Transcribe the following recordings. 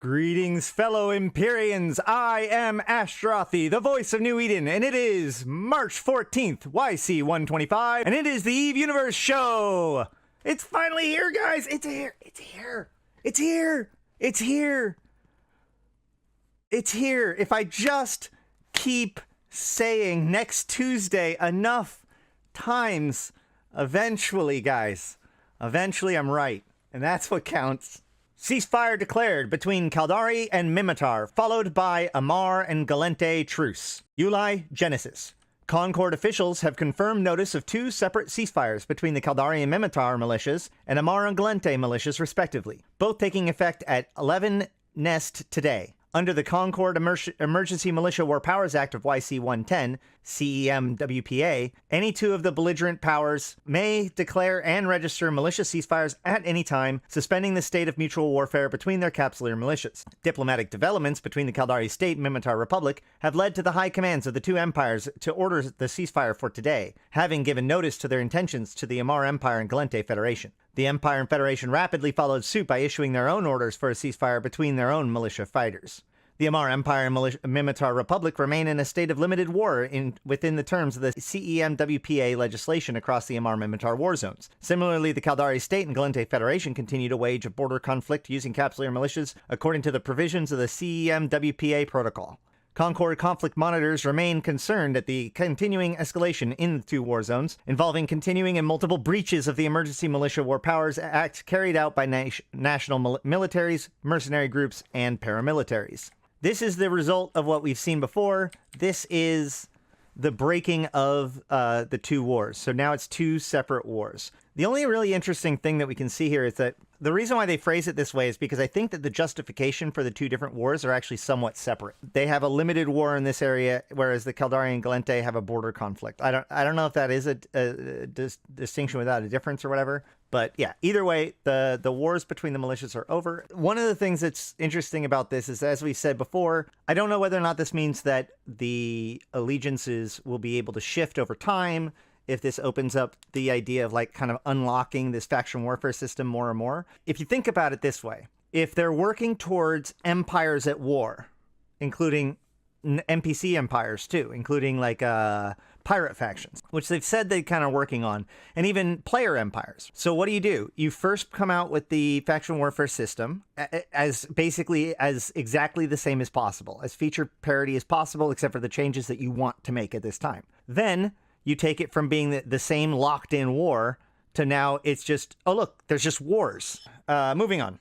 Greetings, fellow Empyreans. I am Ashtarothi, the voice of New Eden, and it is March 14th, YC 125, and it is the Eve Universe show. It's finally here, guys. It's here. It's here. It's here. It's here. It's here. If I just keep saying next Tuesday enough times, eventually, guys, eventually I'm right, and that's what counts. Ceasefire declared between Caldari and Minmatar, followed by Amarr and Gallente Truce. July Genesis. Concord officials have confirmed notice of two separate ceasefires between the Caldari and Minmatar militias and Amarr-Gallente militias, respectively, both taking effect at 11 Nest today. Under the Concord Emergency Militia War Powers Act of YC 110, CEMWPA, any two of the belligerent powers may declare and register militia ceasefires at any time, suspending the state of mutual warfare between their capsular militias. Diplomatic developments between the Caldari State and Minmatar Republic have led to the high commands of the two empires to order the ceasefire for today, having given notice to their intentions to the Amarr Empire and Gallente Federation. The Empire and Federation rapidly followed suit by issuing their own orders for a ceasefire between their own militia fighters. The Amarr Empire and Minmatar Republic remain in a state of limited war within the terms of the CEMWPA legislation across the Amarr-Minmatar war zones. Similarly, the Caldari State and Gallente Federation continue to wage a border conflict using capsular militias according to the provisions of the CEMWPA protocol. Concord conflict monitors remain concerned at the continuing escalation in the two war zones, involving continuing and multiple breaches of the Emergency Militia War Powers Act carried out by national militaries, mercenary groups, and paramilitaries. This is the result of what we've seen before. This is the breaking of the two wars. So now it's two separate wars. The only really interesting thing that we can see here is that the reason why they phrase it this way is because I think that the justification for the two different wars are actually somewhat separate. They have a limited war in this area, whereas the Caldari and Gallente have a border conflict. I don't know if that is a distinction without a difference or whatever. But yeah, either way, the wars between the militias are over. One of the things that's interesting about this is, as we said before, I don't know whether or not this means that the allegiances will be able to shift over time, if this opens up the idea of like kind of unlocking this faction warfare system more and more. If you think about it this way, if they're working towards empires at war, including NPC empires too, including like pirate factions, which they've said they're kind of working on, and even player empires. So what do? You first come out with the faction warfare system as basically as exactly the same as possible, as feature parity as possible, except for the changes that you want to make at this time. Then you take it from being the same locked-in war to now it's just, oh look, there's just wars. Moving on.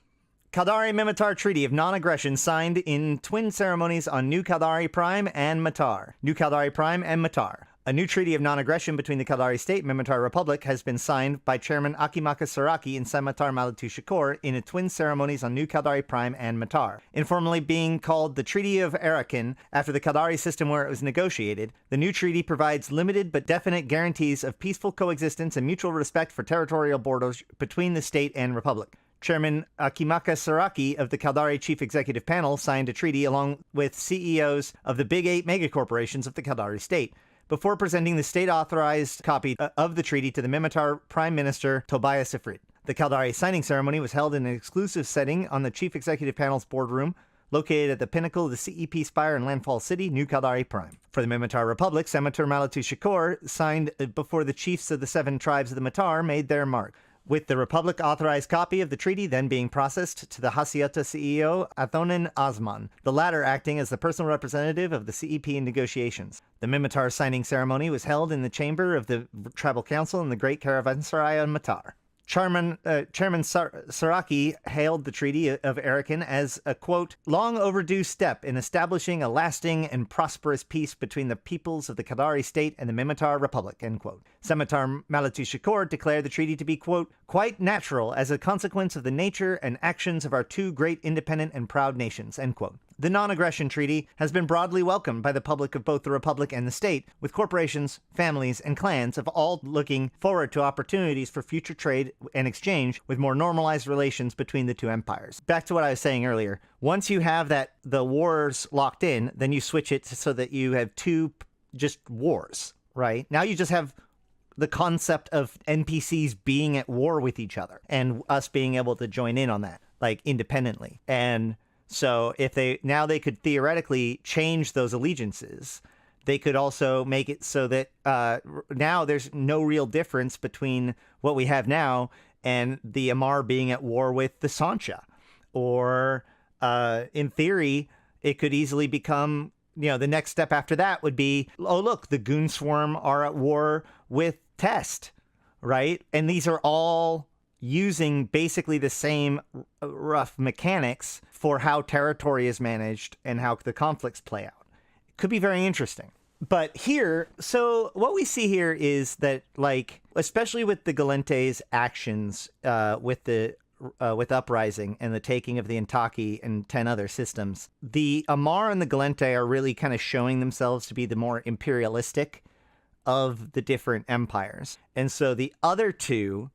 Caldari-Minmatar Treaty of Non-Aggression signed in twin ceremonies on New Caldari Prime and Matar. New Caldari Prime and Matar. A new treaty of non-aggression between the Caldari State and Minmatar Republic has been signed by Chairman Akimaka Saraki and Senator Malatu Shakur in a twin ceremonies on New Caldari Prime and Matar. Informally being called the Treaty of Arakan after the Caldari system where it was negotiated, the new treaty provides limited but definite guarantees of peaceful coexistence and mutual respect for territorial borders between the state and republic. Chairman Akimaka Saraki of the Caldari Chief Executive Panel signed a treaty along with CEOs of the Big 8 megacorporations of the Caldari State, before presenting the state-authorized copy of the treaty to the Minmatar Prime Minister Tobias Ifrit. The Caldari signing ceremony was held in an exclusive setting on the Chief Executive Panel's boardroom, located at the pinnacle of the CEP Spire in Landfall City, New Caldari Prime. For the Minmatar Republic, Senator Malatu Shakur signed before the chiefs of the 7 tribes of the Matar made their mark, with the Republic-authorized copy of the treaty then being processed to the Hasiata CEO Athonin Osman, the latter acting as the personal representative of the CEP in negotiations. The Minmatar signing ceremony was held in the chamber of the Tribal Council in the Great Caravanserai on Matar. Chairman Saraki hailed the Treaty of Arakan as a, quote, long overdue step in establishing a lasting and prosperous peace between the peoples of the Caldari State and the Minmatar Republic, end quote. Senator Malatu Shakur declared the treaty to be, quote, quite natural as a consequence of the nature and actions of our two great independent and proud nations, end quote. The non-aggression treaty has been broadly welcomed by the public of both the Republic and the state, with corporations, families, and clans of all looking forward to opportunities for future trade and exchange with more normalized relations between the two empires. Back to what I was saying earlier. Once you have the wars locked in, then you switch it so that you have two just wars, right? Now you just have the concept of NPCs being at war with each other and us being able to join in on that, like independently. And So if they could theoretically change those allegiances. They could also make it so that now there's no real difference between what we have now and the Amarr being at war with the Sancha. Or in theory, it could easily become, the next step after that would be, oh, look, the Goon Swarm are at war with Test, right? And these are all using basically the same rough mechanics for how territory is managed and how the conflicts play out. Could be very interesting. But here, so what we see here is that, like, especially with the Gallente's actions with Uprising and the taking of the Intaki and 10 other systems, the Amarr and the Gallente are really kind of showing themselves to be the more imperialistic of the different empires. And so the other two,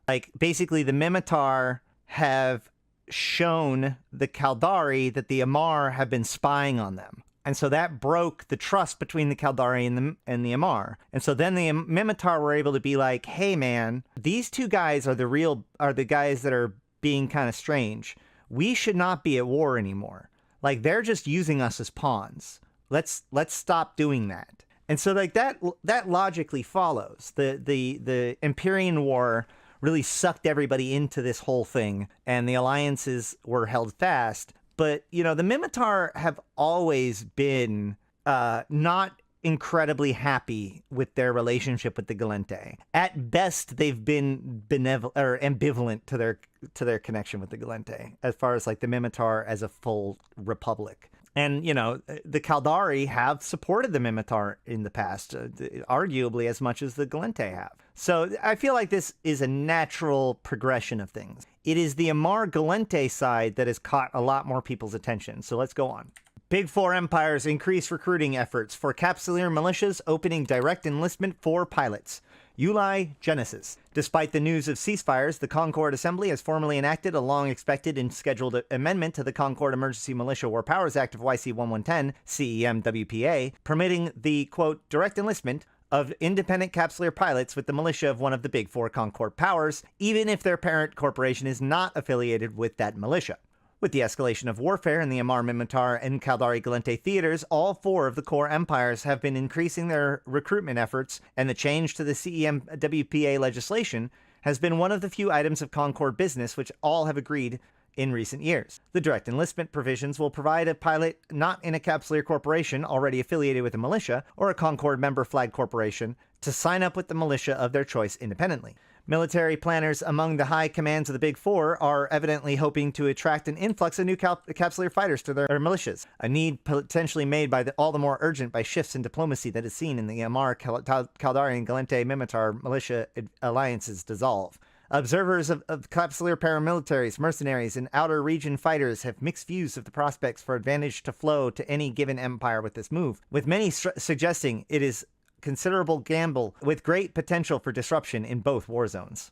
like, basically the Minmatar have shown the Caldari that the Amarr have been spying on them. And so that broke the trust between the Caldari and the Amarr. And so then the Minmatar were able to be like, hey man, these two guys are the guys that are being kind of strange. We should not be at war anymore. Like, they're just using us as pawns. Let's stop doing that. And so like that logically follows. The Empyrean War really sucked everybody into this whole thing, and the alliances were held fast. But, the Minmatar have always been not incredibly happy with their relationship with the Gallente. At best, they've been ambivalent to their connection with the Gallente, as far as like the Minmatar as a full republic. And, the Caldari have supported the Minmatar in the past, arguably as much as the Gallente have. So I feel like this is a natural progression of things. It is the Amarr-Gallente side that has caught a lot more people's attention. So let's go on. Big Four empires increase recruiting efforts for Capsuleer militias, opening direct enlistment for pilots. Ulai Genesis. Despite the news of ceasefires, the Concord Assembly has formally enacted a long-expected and scheduled amendment to the Concord Emergency Militia War Powers Act of YC 1110, CEM-WPA, permitting the, quote, direct enlistment of independent Capsuleer pilots with the militia of one of the Big Four Concord powers, even if their parent corporation is not affiliated with that militia. With the escalation of warfare in the Amarr-Minmatar and Caldari-Gallente theaters, all four of the core empires have been increasing their recruitment efforts, and the change to the CEM-WPA legislation has been one of the few items of Concord business which all have agreed in recent years. The direct enlistment provisions will provide a pilot not in a Capsuleer corporation already affiliated with a militia or a Concord member flag corporation to sign up with the militia of their choice independently. Military planners among the high commands of the Big Four are evidently hoping to attract an influx of new Capsuleer fighters to their militias, a need potentially made by all the more urgent by shifts in diplomacy that is seen in the Amarr, Caldari, and Gallente Minmatar militia alliances dissolve. Observers of Capsuleer paramilitaries, mercenaries, and outer region fighters have mixed views of the prospects for advantage to flow to any given empire with this move, with many suggesting it is considerable gamble with great potential for disruption in both war zones.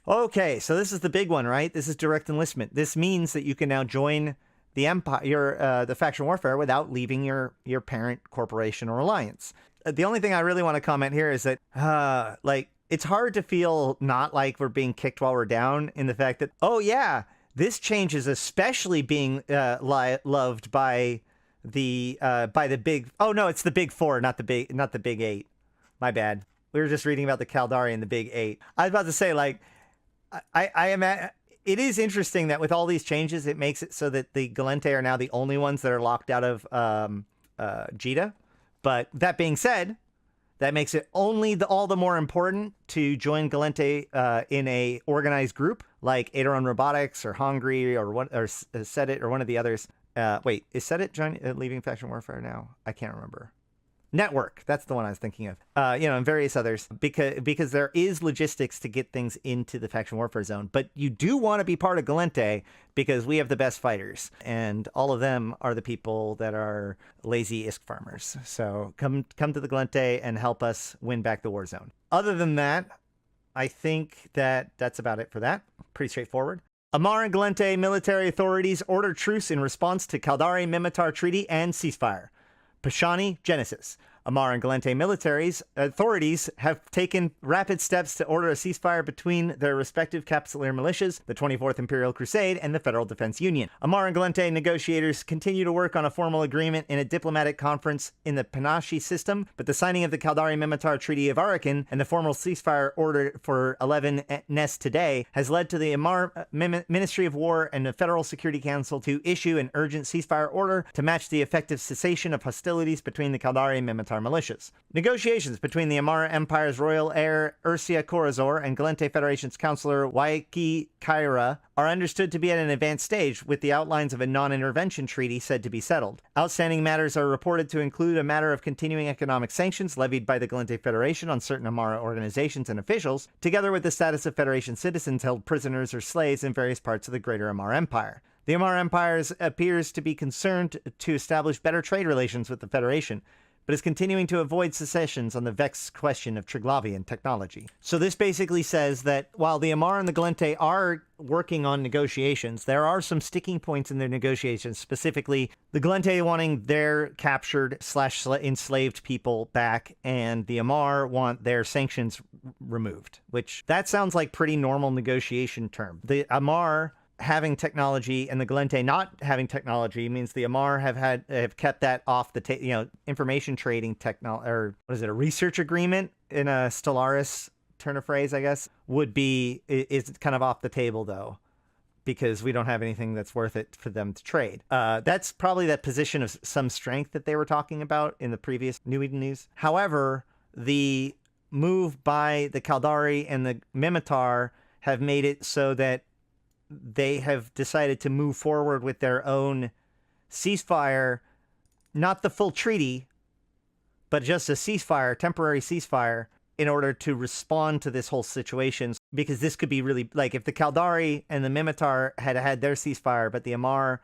Okay, so this is the big one, right? This is direct enlistment. This means that you can now join the empire, the faction warfare, without leaving your parent corporation or alliance. The only thing I really want to comment here is that, it's hard to feel not like we're being kicked while we're down, in the fact that, oh yeah, this change is especially being loved by the big, oh no, it's the Big Four, not the Big Eight. My bad. We were just reading about the Caldari and the Big Eight. I was about to say, like, I am at, it is interesting that with all these changes, it makes it so that the Gallente are now the only ones that are locked out of Jita. But that being said, that makes it all the more important to join Gallente in a organized group like Aderon Robotics or Hungry or Sedit or one of the others. Wait, is Sedit leaving faction warfare now? I can't remember. Network, that's the one I was thinking of. And various others, because there is logistics to get things into the faction warfare zone. But you do want to be part of Gallente because we have the best fighters, and all of them are the people that are lazy ISK farmers. So come to the Gallente and help us win back the war zone. Other than that, I think that's about it for that. Pretty straightforward. Amarr and Gallente military authorities order truce in response to Caldari-Minmatar Treaty and ceasefire. Pashani Genesis. Amarr and Gallente militaries authorities have taken rapid steps to order a ceasefire between their respective capsular militias, the 24th Imperial Crusade and the Federal Defense Union. Amarr and Gallente negotiators continue to work on a formal agreement in a diplomatic conference in the Panache system, but the signing of the Caldari-Minmatar Treaty of Arakan and the formal ceasefire order for 11 Nes today has led to the Amarr Ministry of War and the Federal Security Council to issue an urgent ceasefire order to match the effective cessation of hostilities between the Caldari-Minmatar militias. Negotiations between the Amarr Empire's Royal Heir Ursia Corazor and Gallente Federation's Councillor Waiki Kaira are understood to be at an advanced stage, with the outlines of a non-intervention treaty said to be settled. Outstanding matters are reported to include a matter of continuing economic sanctions levied by the Gallente Federation on certain Amarr organizations and officials, together with the status of Federation citizens held prisoners or slaves in various parts of the greater Amarr Empire. The Amarr Empire appears to be concerned to establish better trade relations with the Federation, but is continuing to avoid secessions on the vexed question of Triglavian technology. So this basically says that while the Amarr and the Gallente are working on negotiations, there are some sticking points in their negotiations, specifically the Gallente wanting their captured / enslaved people back, and the Amarr want their sanctions removed, which that sounds like pretty normal negotiation term. The Amarr having technology and the Gallente not having technology means the Amarr have kept that off the information trading or what is it, a research agreement in a Stellaris turn of phrase, I guess, is kind of off the table though, because we don't have anything that's worth it for them to trade. That's probably that position of some strength that they were talking about in the previous New Eden news. However, the move by the Caldari and the Minmatar have made it so that they have decided to move forward with their own ceasefire, not the full treaty, but just a ceasefire, temporary ceasefire, in order to respond to this whole situation. Because this could be really, like, if the Caldari and the Minmatar had their ceasefire, but the Amarr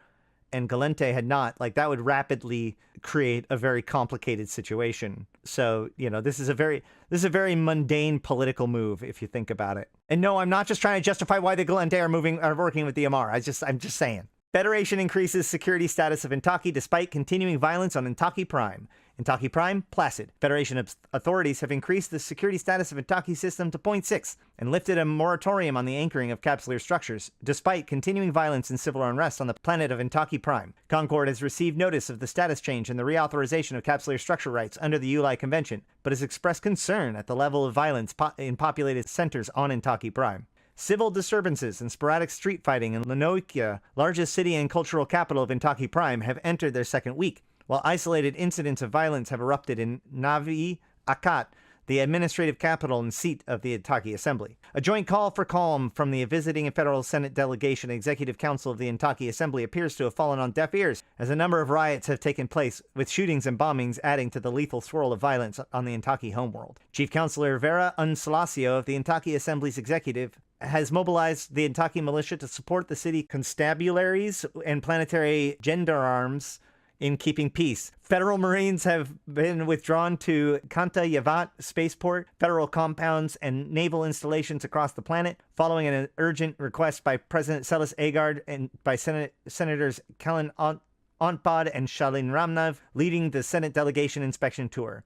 and Gallente had not, like, that would rapidly create a very complicated situation. So, this is a very mundane political move if you think about it. And no, I'm not just trying to justify why the Gallente are working with the Amarr. I'm just saying. Federation increases security status of Intaki despite continuing violence on Intaki Prime. Intaki Prime, placid. Federation authorities have increased the security status of Intaki system to 0.6 and lifted a moratorium on the anchoring of capsular structures, despite continuing violence and civil unrest on the planet of Intaki Prime. Concord has received notice of the status change and the reauthorization of capsular structure rights under the ULI Convention, but has expressed concern at the level of violence in populated centers on Intaki Prime. Civil disturbances and sporadic street fighting in Lenokia, largest city and cultural capital of Intaki Prime, have entered their second week, while isolated incidents of violence have erupted in Navi Akat, the administrative capital and seat of the Intaki Assembly. A joint call for calm from the visiting Federal Senate Delegation and Executive Council of the Intaki Assembly appears to have fallen on deaf ears, as a number of riots have taken place, with shootings and bombings adding to the lethal swirl of violence on the Intaki homeworld. Chief Councilor Vera Unsalacio of the Intaki Assembly's executive has mobilized the Intaki militia to support the city constabularies and planetary gendarmes in keeping peace. Federal Marines have been withdrawn to Kanta Yavat spaceport, federal compounds, and naval installations across the planet, following an urgent request by President Selis Agard and by Senators Kellen Ontbod and Shalin Ramnav, leading the Senate delegation inspection tour.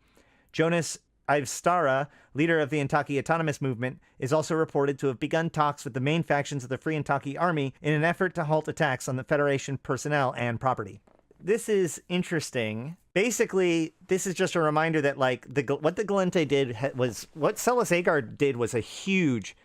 Jonas Ivstara, leader of the Intaki Autonomous Movement, is also reported to have begun talks with the main factions of the Free Intaki Army in an effort to halt attacks on the Federation personnel and property. This is interesting. Basically, this is just a reminder that, like, what the Gallente did was what Selis Agard did was a huge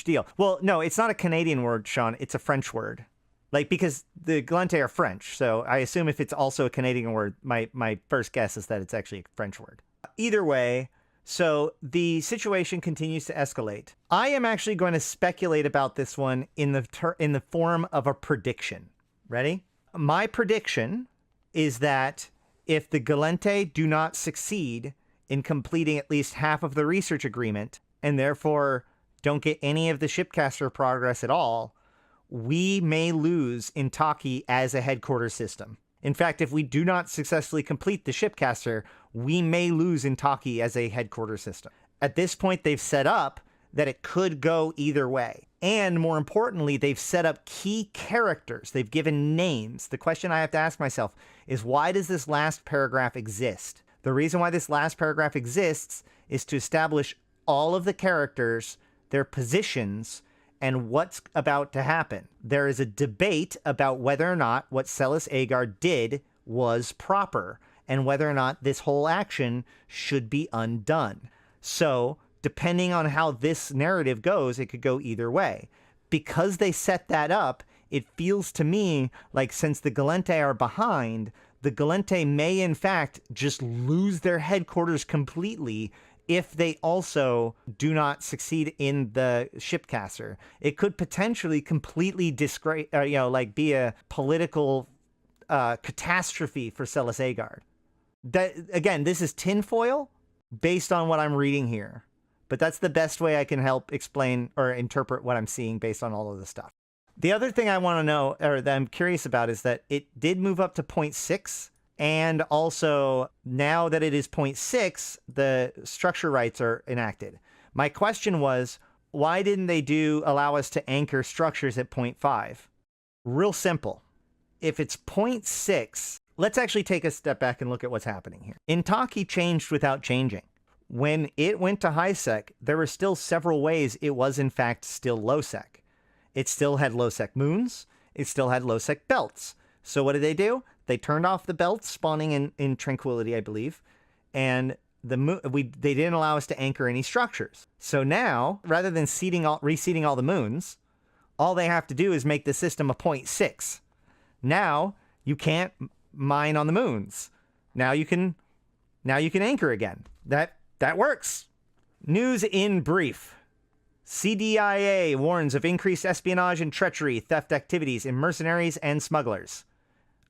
deal. Well, no, it's not a Canadian word, Sean. It's a French word. Like, because the Gallente are French, so I assume if it's also a Canadian word, my first guess is that it's actually a French word. Either way, so the situation continues to escalate. I am actually going to speculate about this one in the form of a prediction. Ready? My prediction is that if the Gallente do not succeed in completing at least half of the research agreement, and therefore don't get any of the shipcaster progress at all, we may lose Intaki as a headquarters system. In fact, if we do not successfully complete the shipcaster, we may lose Intaki as a headquarters system. At this point, they've set up that it could go either way. And more importantly, they've set up key characters. They've given names. The question I have to ask myself is, why does this last paragraph exist? The reason why this last paragraph exists is to establish all of the characters, their positions, and what's about to happen. There is a debate about whether or not what Celes Aegard did was proper, and whether or not this whole action should be undone. So, depending on how this narrative goes, it could go either way. Because they set that up, it feels to me like since the Gallente are behind, the Gallente may in fact just lose their headquarters completely if they also do not succeed in the shipcaster. It could potentially completely disgrace, be a political catastrophe for Celes Aegard. That, again, this is tinfoil based on what I'm reading here. But that's the best way I can help explain or interpret what I'm seeing based on all of this stuff. The other thing I want to know, or that I'm curious about, is that it did move up to 0.6. And also, now that it is 0.6, the structure rights are enacted. My question was, why didn't they allow us to anchor structures at 0.5? Real simple. If it's 0.6, let's actually take a step back and look at what's happening here. Intaki changed without changing. When it went to high sec, there were still several ways it was in fact still low sec. It still had low sec moons. It still had low sec belts. So what did they do? They turned off the belts spawning in Tranquility, I believe, and they didn't allow us to anchor any structures. So now, rather than reseeding all the moons, all they have to do is make the system a 0.6. Now you can't mine on the moons. Now you can anchor again. That works. News in brief. CDIA warns of increased espionage and treachery, theft activities in mercenaries and smugglers.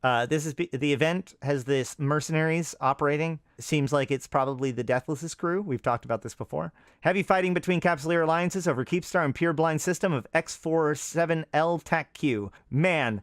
The event has this mercenaries operating. It seems like it's probably the Deathless's crew. We've talked about this before. Heavy fighting between Capsuleer alliances over Keepstar and Pure Blind system of X47L TAC-Q. Man,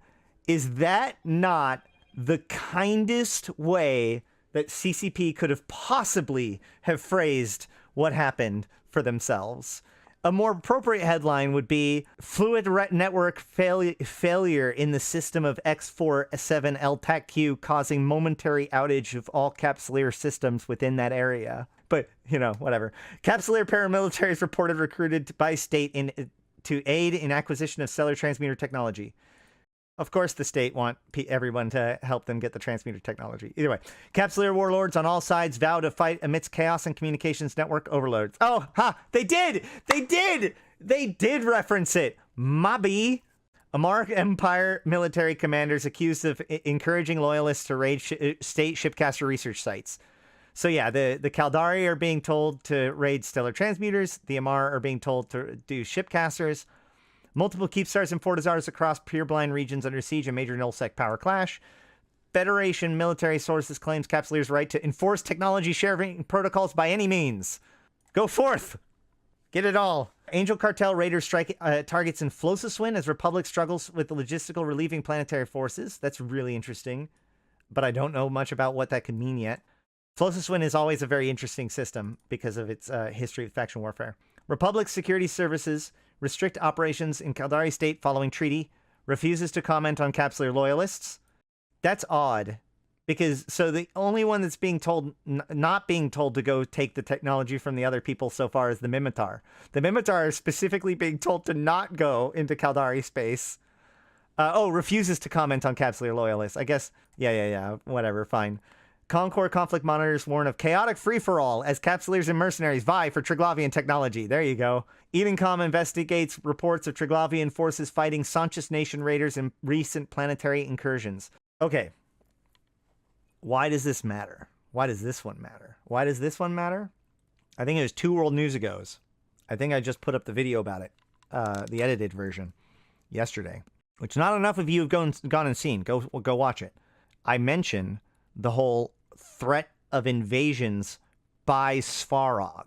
is that not the kindest way that CCP could have possibly have phrased what happened for themselves? A more appropriate headline would be Fluid Network failure in the system of X47 LTAC-Q causing momentary outage of all Capsuleer systems within that area. But, whatever. Capsuleer paramilitaries reported recruited by state to aid in acquisition of cellular transmitter technology. Of course, the state want everyone to help them get the transmitter technology. Either way, Capsuleer warlords on all sides vow to fight amidst chaos and communications network overloads. Oh, they did! They did reference it! Mabi. Amarr Empire military commanders accused of encouraging loyalists to raid state shipcaster research sites. So yeah, the Caldari are being told to raid stellar transmuters. The Amarr are being told to do shipcasters. Multiple Keepstars and Fortizars across Pureblind regions under siege, a major nullsec power clash. Federation military sources claims Capsuleer's right to enforce technology sharing protocols by any means. Go forth! Get it all. Angel Cartel raiders strike targets in Flossiswin as Republic struggles with the logistical relieving planetary forces. That's really interesting, but I don't know much about what that could mean yet. Flossiswin is always a very interesting system because of its history of faction warfare. Republic Security Services restrict operations in Caldari State following treaty, refuses to comment on Capsuleer loyalists. That's odd, because so the only one that's being told, not being told to go take the technology from the other people so far is the Minmatar. The Minmatar are specifically being told to not go into Caldari space. Refuses to comment on Capsuleer loyalists. I guess, yeah, whatever, fine. Concord conflict monitors warn of chaotic free-for-all as Capsuleers and mercenaries vie for Triglavian technology. There you go. Edencom investigates reports of Triglavian forces fighting Sanchez Nation raiders in recent planetary incursions. Okay. Why does this matter? Why does this one matter? Why does this one matter? I think it was 2 World News Agos. I think I just put up the video about it, the edited version, yesterday, which not enough of you have gone and seen. Go watch it. I mention the whole threat of invasions by Svarog.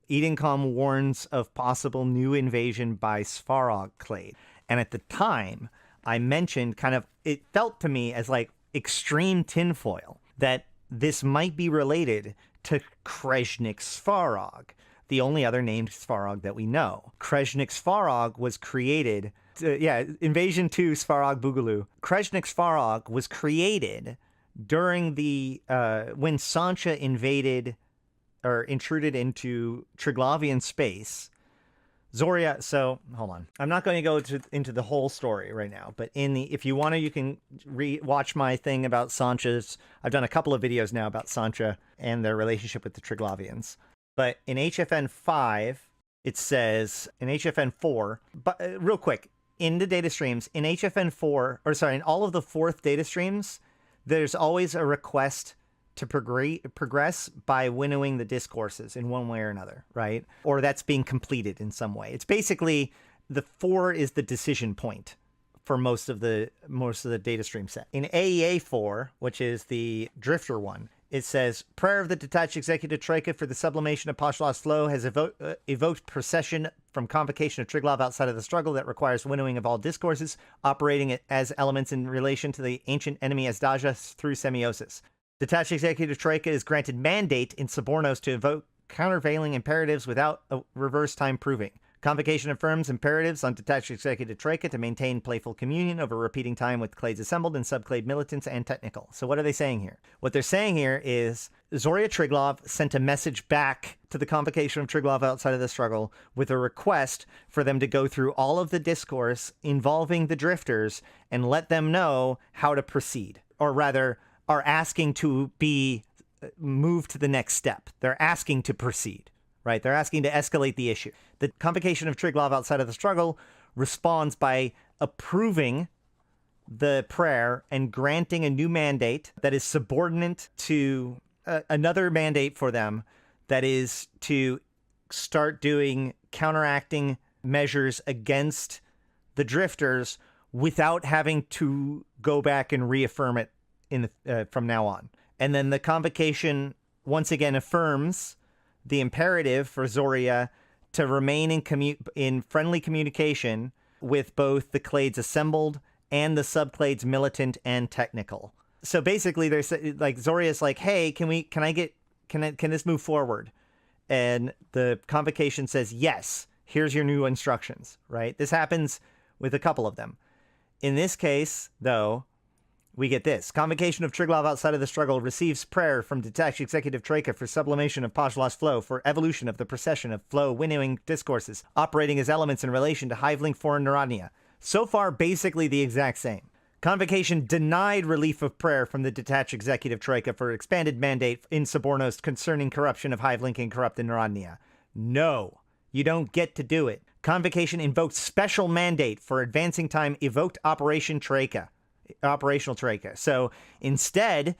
Edencom warns of possible new invasion by Svarog clade. And at the time, I mentioned it felt to me as like extreme tinfoil that this might be related to Krezhnik Svarog, the only other named Svarog that we know. Krezhnik Svarog was created, Invasion 2 Svarog Boogaloo. Krezhnik Svarog was created during the when Sancha invaded or intruded into Triglavian space, Zoria. So hold on, I'm not going to go into the whole story right now, but if you want to, you can watch my thing about Sancha's. I've done a couple of videos now about Sancha and their relationship with the Triglavians. But in HFN 5, it says in HFN 4. But real quick, in the data streams in HFN 4, or sorry, in all of the 4th data streams, there's always a request to progress by winnowing the discourses in one way or another, right? Or that's being completed in some way. It's basically the 4 is the decision point for most of the data stream set. In AEA 4, which is the Drifter one, it says, Prayer of the Detached Executive Troika for the sublimation of Pashlas Flow has evoked procession from convocation of Triglav outside of the struggle that requires winnowing of all discourses, operating as elements in relation to the ancient enemy as Daja through semiosis. Detached Executive Troika is granted mandate in Subornos to invoke countervailing imperatives without a reverse time proving. Convocation affirms imperatives on Detached Executive Troika to maintain playful communion over repeating time with clades assembled and subclade militants and technical. So what are they saying here? What they're saying here is Zoria Triglav sent a message back to the convocation of Triglav outside of the struggle with a request for them to go through all of the discourse involving the drifters and let them know how to proceed, or rather are asking to be moved to the next step. They're asking to proceed. Right, they're asking to escalate the issue. The convocation of Triglav outside of the struggle responds by approving the prayer and granting a new mandate that is subordinate to another mandate for them, that is to start doing counteracting measures against the drifters without having to go back and reaffirm it from now on. And then the convocation once again affirms the imperative for Zoria to remain in friendly communication with both the clades assembled and the subclades militant and technical. So basically, there's like Zoria's like, hey, can this move forward? And the convocation says, yes, here's your new instructions, right? This happens with a couple of them. In this case, though, we get this. Convocation of Triglav outside of the struggle receives prayer from Detached Executive Troika for sublimation of Pashlas Flow for evolution of the procession of flow winnowing discourses, operating as elements in relation to Hivelink foreign Neurania. So far, basically the exact same. Convocation denied relief of prayer from the Detached Executive Troika for expanded mandate in Subornos concerning corruption of Hivelink and corrupted Neurania. No, you don't get to do it. Convocation invoked special mandate for advancing time evoked operational Troika. So instead,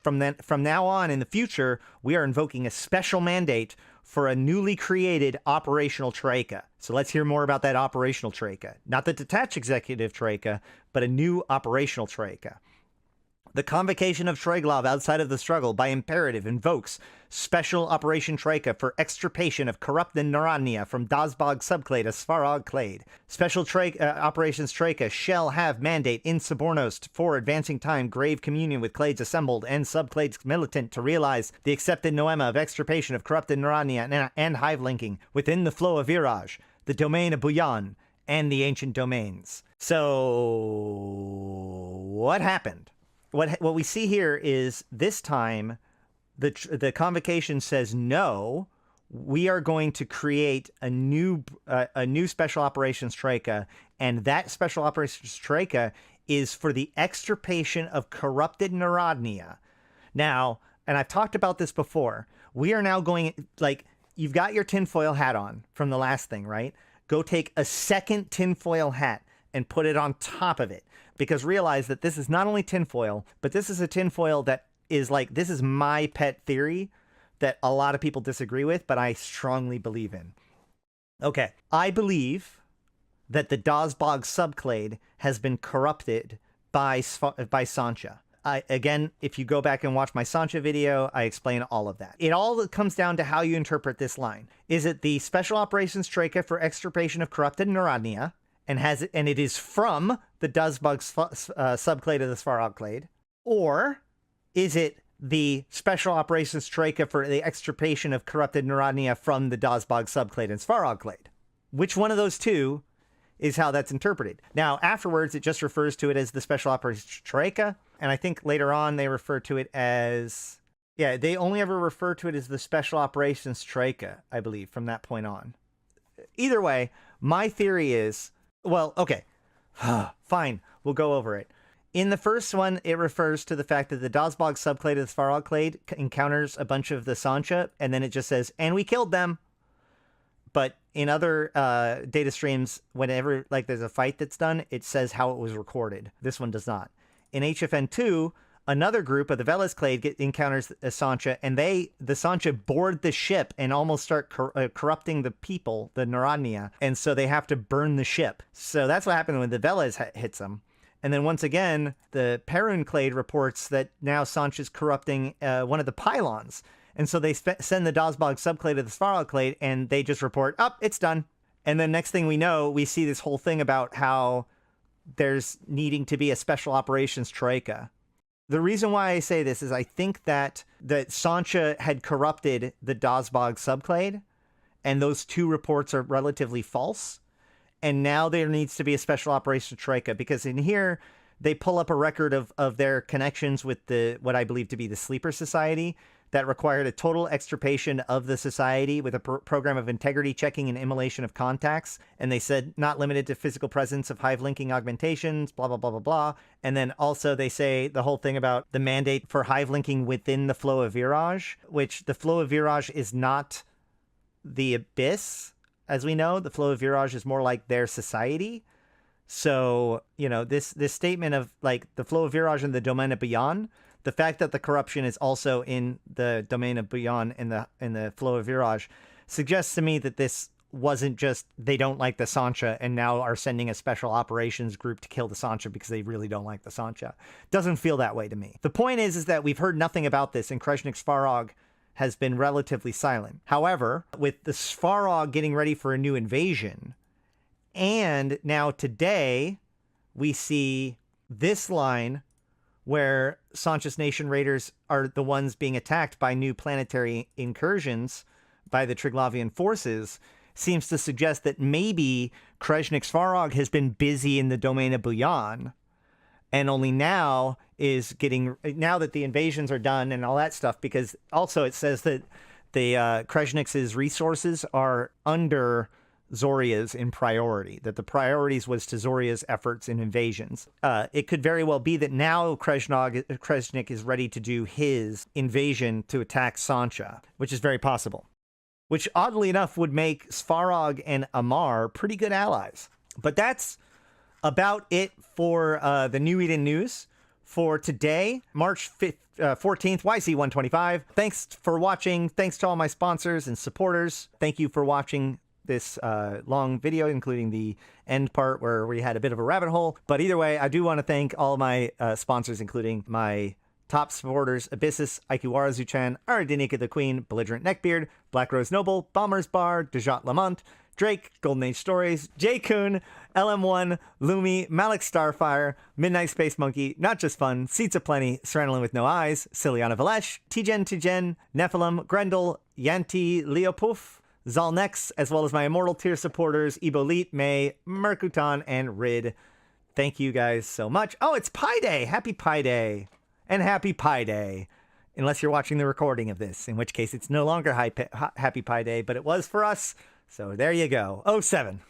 from now on in the future, we are invoking a special mandate for a newly created operational Troika. So let's hear more about that operational Troika. Not the Detached Executive Troika, but a new operational Troika. The convocation of Triglav outside of the struggle by imperative invokes Special Operation Troika for extirpation of corrupted Neurania from Dazbog subclade a Svarog clade. Special Operations Troika shall have mandate in Subornos for advancing time grave communion with clades assembled and subclades militant to realize the accepted noema of extirpation of corrupted Neurania and hive linking within the flow of Viraj, the domain of Buyan, and the ancient domains. So what happened? What we see here is this time the convocation says no, we are going to create a new special operations troika, and that special operations troika is for the extirpation of corrupted Neurania. Now, and I've talked about this before, we are now going, like, you've got your tinfoil hat on from the last thing, right? Go take a second tinfoil hat and put it on top of it. Because realize that this is not only tinfoil, but this is a tinfoil that is like, this is my pet theory that a lot of people disagree with, but I strongly believe in. Okay, I believe that the Dazbog subclade has been corrupted by Sancha. Again, if you go back and watch my Sancha video, I explain all of that. It all comes down to how you interpret this line. Is it the Special Operations Troika for extirpation of corrupted Neurania? And it is from the Dazbog subclade of the Svarog clade? Or is it the Special Operations Troika for the extirpation of corrupted Neurania from the Dazbog subclade and Svarog clade? Which one of those two is how that's interpreted? Now, afterwards, it just refers to it as the Special Operations Troika, And I think later on they refer to it as, yeah, they only ever refer to it as the Special Operations Troika, I believe, from that point on. Either way, my theory is, well, okay, fine, we'll go over it. In the first one, it refers to the fact that the Dazbog subclade of the Svarog clade encounters a bunch of the Sancha, and then it just says, and we killed them. But in other data streams, whenever like there's a fight that's done, it says how it was recorded. This one does not. In HFN2, another group of the Veles clade encounters a Sancha, and the Sancha board the ship and almost start corrupting the people, the Narodnia, and so they have to burn the ship. So that's what happened when the Veles hits them. And then once again, the Perun clade reports that now Sancha's corrupting one of the pylons. And so they send the Dazbog subclade to the Svarog clade, and they just report, oh, it's done. And then next thing we know, we see this whole thing about how there's needing to be a special operations troika. The reason why I say this is I think that Sancha had corrupted the Dazbog subclade, and those two reports are relatively false. And now there needs to be a special operations troika, because in here they pull up a record of their connections with what I believe to be the Sleeper Society that required a total extirpation of the society with a program of integrity checking and immolation of contacts. And they said not limited to physical presence of hive linking augmentations, blah, blah, blah, blah, blah. And then also they say the whole thing about the mandate for hive linking within the flow of Virage, which the flow of Virage is not the Abyss. As we know, the flow of Virage is more like their society. So, you know, this statement of like the flow of Virage and the domain of Beyond, the fact that the corruption is also in the domain of Beyond in the flow of Virage suggests to me that this wasn't just they don't like the Sancha and now are sending a special operations group to kill the Sancha because they really don't like the Sancha. Doesn't feel that way to me. The point is that we've heard nothing about this, and Krezhnik Svarog has been relatively silent. However, with the Svarog getting ready for a new invasion, and now today we see this line where Sancha's Nation raiders are the ones being attacked by new planetary incursions by the Triglavian forces, seems to suggest that maybe Krezhnik Svarog has been busy in the domain of Buyan, and only now is now that the invasions are done and all that stuff, because also it says that the Krezhnik's resources are under Zoria's in priority, that the priorities was to Zoria's efforts in invasions. It could very well be that now Krezhnik is ready to do his invasion to attack Sancha, which is very possible. Which, oddly enough, would make Svarog and Amarr pretty good allies. But that's about it for the New Eden news for today, March 5th, 14th, YC125. Thanks for watching. Thanks to all my sponsors and supporters. Thank you for watching this long video, including the end part where we had a bit of a rabbit hole. But either way, I do want to thank all of my sponsors, including my top supporters: Abyssus, Aikawarazu Chan, Arydanika the Queen, Belligerent Neckbeard, Black Rose Noble, Bomber's Bar, Dajat Lemmont, Drake, Golden Age Stories, J. Kuhn, LM1, Lumi, Malak Starfire, Midnight Space Monkey, Not Just Fun, Seats Aplenty, Serenolin with No Eyes, Syliana Vel'ash, Tgen Tgen, Nephilim, Grendel, Yantey Lepouf, Zaul Nex, as well as my Immortal tier supporters, Ebolit, May, Merc Utan, and Rid. Thank you guys so much. Oh, it's Pi Day! Happy Pi Day! And Happy Pi Day! Unless you're watching the recording of this, in which case it's no longer Happy Pi Day, but it was for us. So there you go. 07.